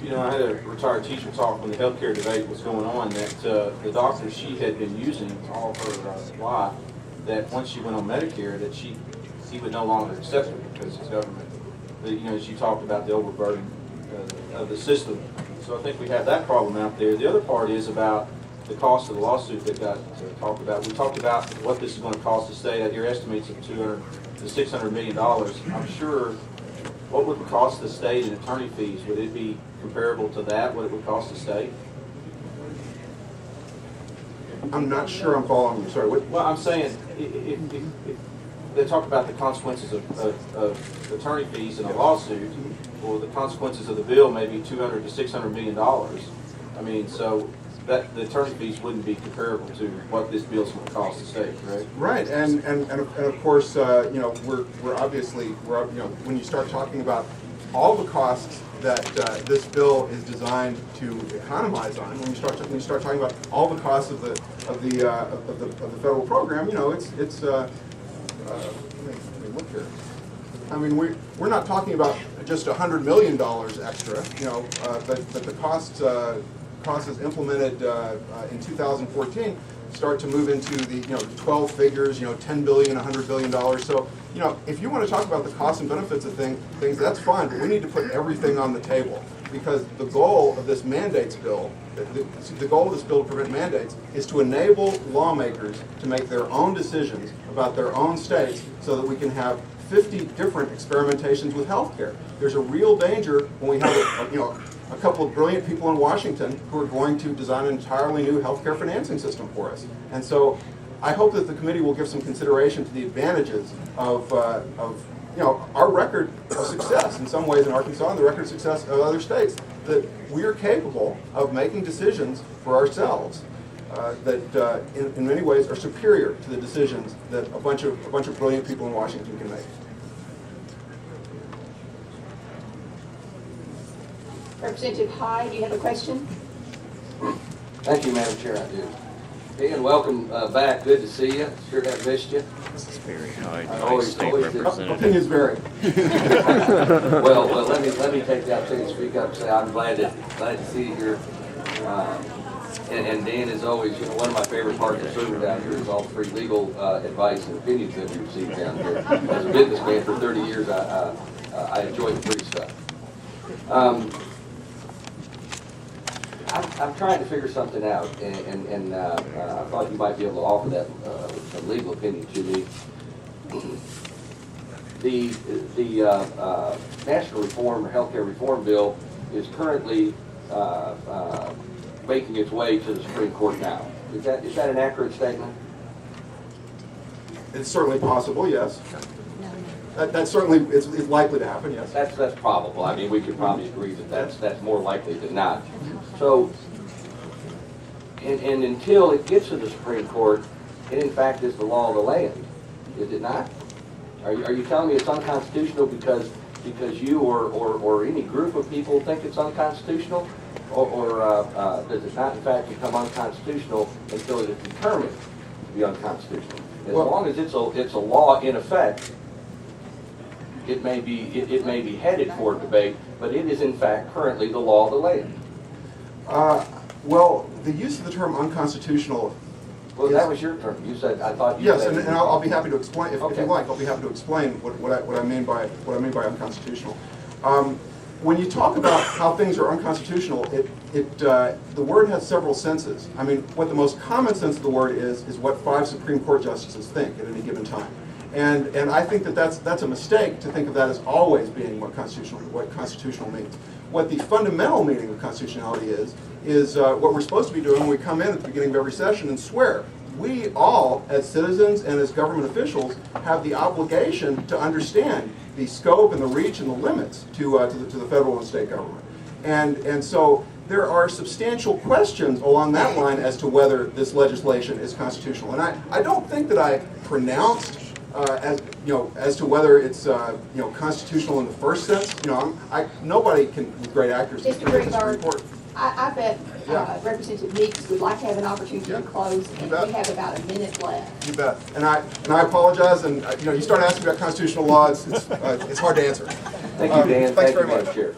You know, I had a retired teacher talk when the healthcare debate was going on that the doctor she had been using all her life, that once she went on Medicare, that he would no longer accept it because his government, you know, as you talked about the overburden of the system. So I think we have that problem out there. The other part is about the cost of the lawsuit that got talked about. We talked about what this is going to cost the state. I hear estimates of $200 to $600 million. I'm sure, what would it cost the state in attorney fees? Would it be comparable to that, what it would cost the state? I'm not sure I'm following you. Sorry. Well, I'm saying, if they talk about the consequences of attorney fees in a lawsuit, or the consequences of the bill may be $200 to $600 million. I mean, so that the attorney fees wouldn't be comparable to what this bill is going to cost the state, correct? Right, and of course, you know, we're obviously, you know, when you start talking about all the costs that this bill is designed to economize on, when you start talking about all the costs of the federal program, you know, it's let me look here. I mean, we're not talking about just $100 million extra, you know, but the costs as implemented in 2014 start to move into the, you know, 12 figures, you know, $10 billion, $100 billion. So, you know, if you want to talk about the costs and benefits of things, that's fine, but we need to put everything on the table, because the goal of this mandates bill, the goal of this bill to prevent mandates, is to enable lawmakers to make their own decisions about their own states so that we can have 50 different experimentations with health care. There's a real danger when we have a couple of brilliant people in Washington who are going to design an entirely new healthcare financing system for us. And so I hope that the committee will give some consideration to the advantages of you know, our record of success in some ways in Arkansas and the record of success of other states, that we are capable of making decisions for ourselves that in many ways are superior to the decisions that a bunch of brilliant people in Washington can make. Representative Hyde, do you have a question? Thank you, Madam Chair, I do. Dan, welcome back. Good to see you. Sure have missed you. This is very Hyde, Always State do. Representative. Opinions vary. Well, let me take the opportunity to speak up and say I'm glad to see you here. And Dan, as always, you know, one of my favorite parts of serving down here is all the free legal advice and opinions that we receive down here. As a businessman for 30 years, I enjoy the free stuff. I'm trying to figure something out, and I thought you might be able to offer that some legal opinion to me. The National Reform or Healthcare Reform Bill is currently making its way to the Supreme Court now. Is that an accurate statement? It's certainly possible, yes. That certainly is likely to happen, yes. That's probable. I mean, we could probably agree that that's more likely than not. So, and until it gets to the Supreme Court, it in fact is the law of the land, is it not? Are you telling me it's unconstitutional because you or any group of people think it's unconstitutional, or does it not in fact become unconstitutional until it is determined to be unconstitutional? As long as it's a law in effect, it may be headed for debate, but it is in fact currently the law of the land. Well, the use of the term unconstitutional. Well, that was your term. You said, I thought you yes, said. Yes, and I'll be happy to explain if Okay. you like. I'll be happy to explain what I mean by unconstitutional. When you talk about how things are unconstitutional, the word has several senses. I mean, what the most common sense of the word is what 5 Supreme Court justices think at any given time. And I think that's a mistake to think of that as always being what constitutional means. What the fundamental meaning of constitutionality is what we're supposed to be doing when we come in at the beginning of every session and swear. We all, as citizens and as government officials, have the obligation to understand the scope and the reach and the limits to the federal and state government. And so there are substantial questions along that line as to whether this legislation is constitutional. And I don't think that I pronounced as to whether it's constitutional in the first sense. Nobody can with great accuracy. Mr. Greenberg, I bet Representative Meeks would like to have an opportunity to close, and we have about a minute left. You bet. And I apologize. And you start asking about constitutional law, it's hard to answer. Thank you, Dan. Thanks Thank you, very much. Madam Chair.